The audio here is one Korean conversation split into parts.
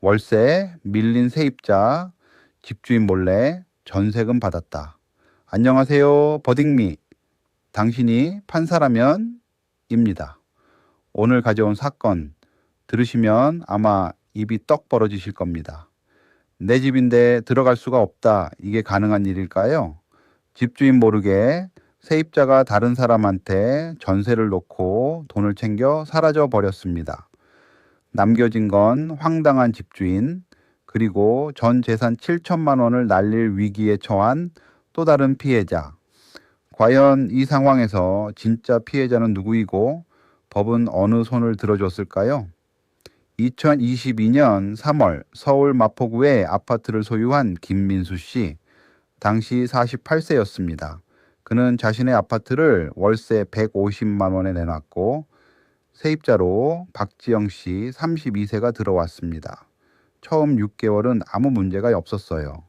월세, 밀린 세입자, 집주인 몰래 전세금 받았다. 안녕하세요, 버딩미. 당신이 판사라면? 입니다. 오늘 가져온 사건 들으시면 아마 입이 떡 벌어지실 겁니다. 내 집인데 들어갈 수가 없다. 이게 가능한 일일까요? 집주인 모르게 세입자가 다른 사람한테 전세를 놓고 돈을 챙겨 사라져 버렸습니다. 남겨진 건 황당한 집주인, 그리고 전 재산 7천만 원을 날릴 위기에 처한 또 다른 피해자. 과연 이 상황에서 진짜 피해자는 누구이고 법은 어느 손을 들어줬을까요? 2022년 3월 서울 마포구에 아파트를 소유한 김민수 씨. 당시 48세였습니다. 그는 자신의 아파트를 월세 150만 원에 내놨고 세입자로 박지영 씨 32세가 들어왔습니다. 처음 6개월은 아무 문제가 없었어요.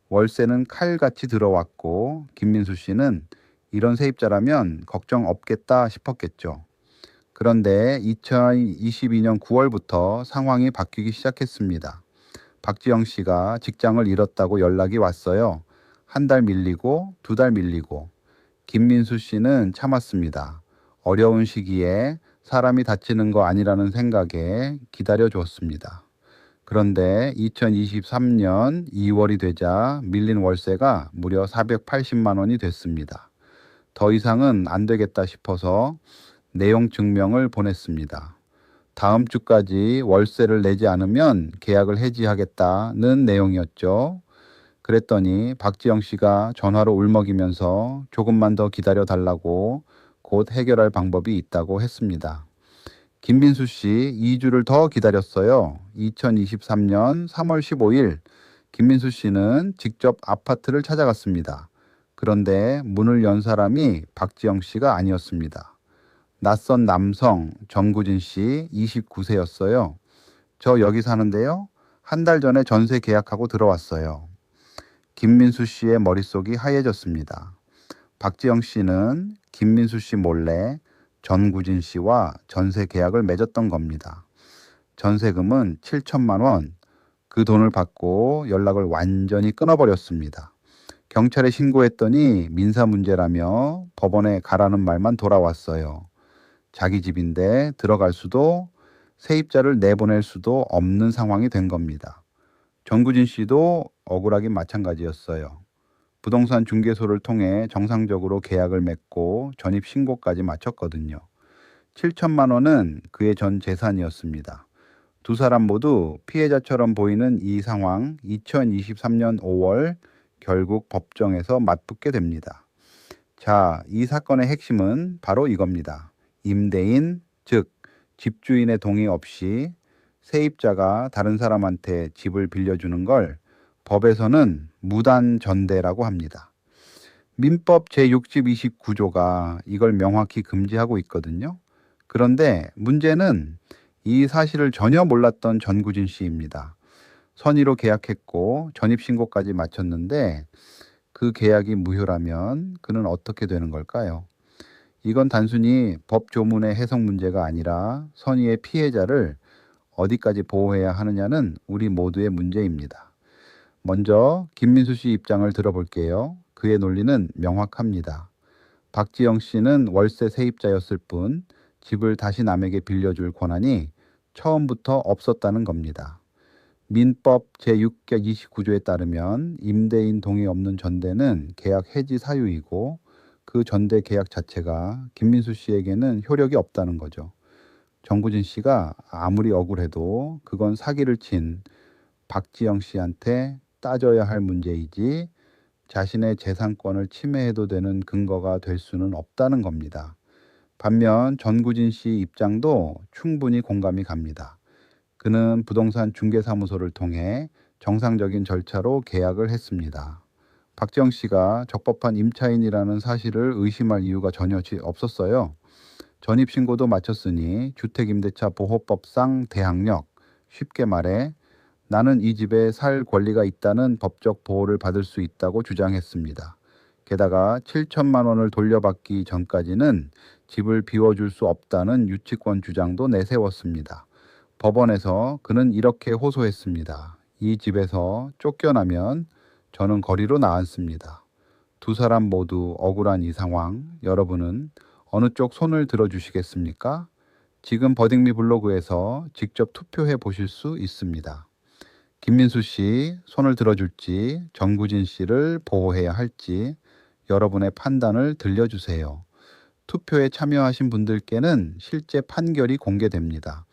월세는 칼같이 들어왔고 김민수 씨는 이런 세입자라면 걱정 없겠다 싶었겠죠. 그런데 2022년 9월부터 상황이 바뀌기 시작했습니다. 박지영 씨가 직장을 잃었다고 연락이 왔어요. 한 달 밀리고 2달 밀리고. 김민수 씨는 참았습니다. 어려운 시기에 사람이 다치는 거 아니라는 생각에 기다려 줬습니다. 그런데 2023년 2월이 되자 밀린 월세가 무려 480만 원이 됐습니다. 더 이상은 안 되겠다 싶어서 내용 증명을 보냈습니다. 다음 주까지 월세를 내지 않으면 계약을 해지하겠다는 내용이었죠. 그랬더니 박지영 씨가 전화로 울먹이면서 조금만 더 기다려 달라고 곧 해결할 방법이 있다고 했습니다. 김민수 씨 2주를 더 기다렸어요. 2023년 3월 15일 김민수 씨는 직접 아파트를 찾아갔습니다. 그런데 문을 연 사람이 박지영 씨가 아니었습니다. 낯선 남성 정구진 씨 29세였어요. 저 여기 사는데요. 한 달 전에 전세 계약하고 들어왔어요. 김민수 씨의 머릿속이 하얘졌습니다. 박지영 씨는 김민수 씨 몰래 전구진 씨와 전세 계약을 맺었던 겁니다. 전세금은 7천만 원. 그 돈을 받고 연락을 완전히 끊어버렸습니다. 경찰에 신고했더니 민사 문제라며 법원에 가라는 말만 돌아왔어요. 자기 집인데 들어갈 수도 세입자를 내보낼 수도 없는 상황이 된 겁니다. 전구진 씨도 억울하긴 마찬가지였어요. 부동산 중개소를 통해 정상적으로 계약을 맺고 전입 신고까지 마쳤거든요. 7천만 원은 그의 전 재산이었습니다. 두 사람 모두 피해자처럼 보이는 이 상황 2023년 5월 결국 법정에서 맞붙게 됩니다. 자, 이 사건의 핵심은 바로 이겁니다. 임대인, 즉 집주인의 동의 없이 세입자가 다른 사람한테 집을 빌려주는 걸 법에서는 무단전대라고 합니다. 민법 제60 29조가 이걸 명확히 금지하고 있거든요. 그런데 문제는 이 사실을 전혀 몰랐던 전구진 씨입니다. 선의로 계약했고 전입신고까지 마쳤는데 그 계약이 무효라면 그는 어떻게 되는 걸까요? 이건 단순히 법 조문의 해석 문제가 아니라 선의의 피해자를 어디까지 보호해야 하느냐는 우리 모두의 문제입니다. 먼저 김민수 씨 입장을 들어볼게요. 그의 논리는 명확합니다. 박지영 씨는 월세 세입자였을 뿐 집을 다시 남에게 빌려줄 권한이 처음부터 없었다는 겁니다. 민법 제629조에 따르면 임대인 동의 없는 전대는 계약 해지 사유이고 그 전대 계약 자체가 김민수 씨에게는 효력이 없다는 거죠. 정구진 씨가 아무리 억울해도 그건 사기를 친 박지영 씨한테 따져야 할 문제이지 자신의 재산권을 침해해도 되는 근거가 될 수는 없다는 겁니다. 반면 전구진 씨 입장도 충분히 공감이 갑니다. 그는 부동산 중개사무소를 통해 정상적인 절차로 계약을 했습니다. 박지영 씨가 적법한 임차인이라는 사실을 의심할 이유가 전혀 없었어요. 전입신고도 마쳤으니 주택임대차 보호법상 대항력, 쉽게 말해 나는 이 집에 살 권리가 있다는 법적 보호를 받을 수 있다고 주장했습니다. 게다가 7천만 원을 돌려받기 전까지는 집을 비워줄 수 없다는 유치권 주장도 내세웠습니다. 법원에서 그는 이렇게 호소했습니다. 이 집에서 쫓겨나면 저는 거리로 나앉습니다. 두 사람 모두 억울한 이 상황, 여러분은 어느 쪽 손을 들어주시겠습니까? 지금 버딩미 블로그에서 직접 투표해 보실 수 있습니다. 김민수 씨 손을 들어줄지 정구진 씨를 보호해야 할지 여러분의 판단을 들려주세요. 투표에 참여하신 분들께는 실제 판결이 공개됩니다.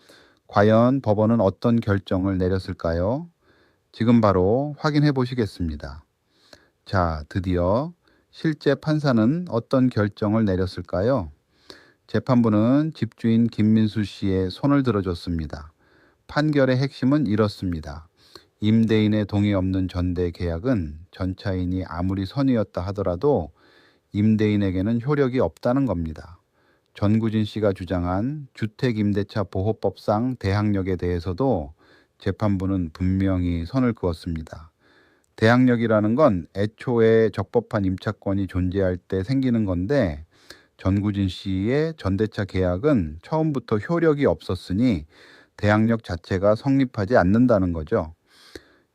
과연 법원은 어떤 결정을 내렸을까요? 지금 바로 확인해 보시겠습니다. 자, 드디어 실제 판사는 어떤 결정을 내렸을까요? 재판부는 집주인 김민수 씨의 손을 들어줬습니다. 판결의 핵심은 이렇습니다. 임대인의 동의 없는 전대 계약은 전차인이 아무리 선의였다 하더라도 임대인에게는 효력이 없다는 겁니다. 전구진 씨가 주장한 주택임대차 보호법상 대항력에 대해서도 재판부는 분명히 선을 그었습니다. 대항력이라는 건 애초에 적법한 임차권이 존재할 때 생기는 건데 전구진 씨의 전대차 계약은 처음부터 효력이 없었으니 대항력 자체가 성립하지 않는다는 거죠.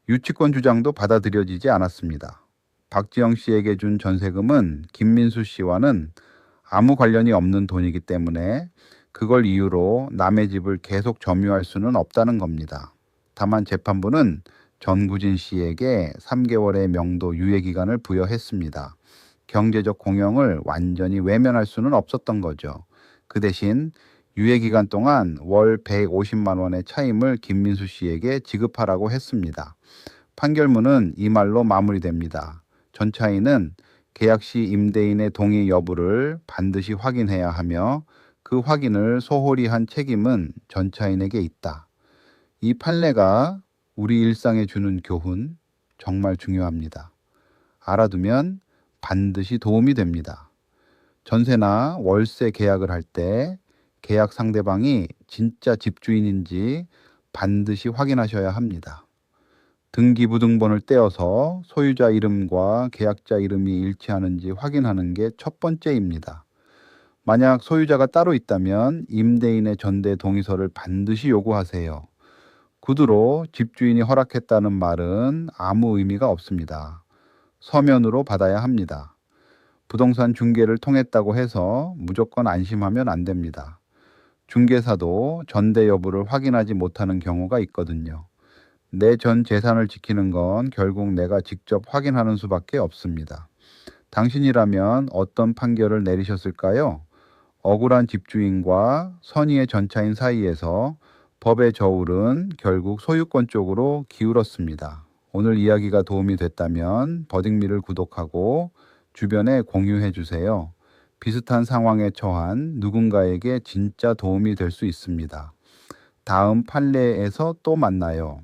유치권 주장도 받아들여지지 않았습니다. 박지영 씨에게 준 전세금은 김민수 씨와는 아무 관련이 없는 돈이기 때문에 그걸 이유로 남의 집을 계속 점유할 수는 없다는 겁니다. 다만 재판부는 전구진 씨에게 3개월의 명도 유예 기간을 부여했습니다. 경제적 공영을 완전히 외면할 수는 없었던 거죠. 그 대신 유예 기간 동안 월 150만 원의 차임을 김민수 씨에게 지급하라고 했습니다. 판결문은 이 말로 마무리됩니다. 전차인은 계약 시 임대인의 동의 여부를 반드시 확인해야 하며 그 확인을 소홀히 한 책임은 전차인에게 있다. 이 판례가 우리 일상에 주는 교훈 정말 중요합니다. 알아두면 반드시 도움이 됩니다. 전세나 월세 계약을 할 때 계약 상대방이 진짜 집주인인지 반드시 확인하셔야 합니다. 등기부등본을 떼어서 소유자 이름과 계약자 이름이 일치하는지 확인하는 게 첫 번째입니다. 만약 소유자가 따로 있다면 임대인의 전대 동의서를 반드시 요구하세요. 구두로 집주인이 허락했다는 말은 아무 의미가 없습니다. 서면으로 받아야 합니다. 부동산 중개를 통했다고 해서 무조건 안심하면 안 됩니다. 중개사도 전대 여부를 확인하지 못하는 경우가 있거든요. 내 전 재산을 지키는 건 결국 내가 직접 확인하는 수밖에 없습니다. 당신이라면 어떤 판결을 내리셨을까요? 억울한 집주인과 선의의 전차인 사이에서 법의 저울은 결국 소유권 쪽으로 기울었습니다. 오늘 이야기가 도움이 됐다면 버딩미를 구독하고 주변에 공유해 주세요. 비슷한 상황에 처한 누군가에게 진짜 도움이 될 수 있습니다. 다음 판례에서 또 만나요.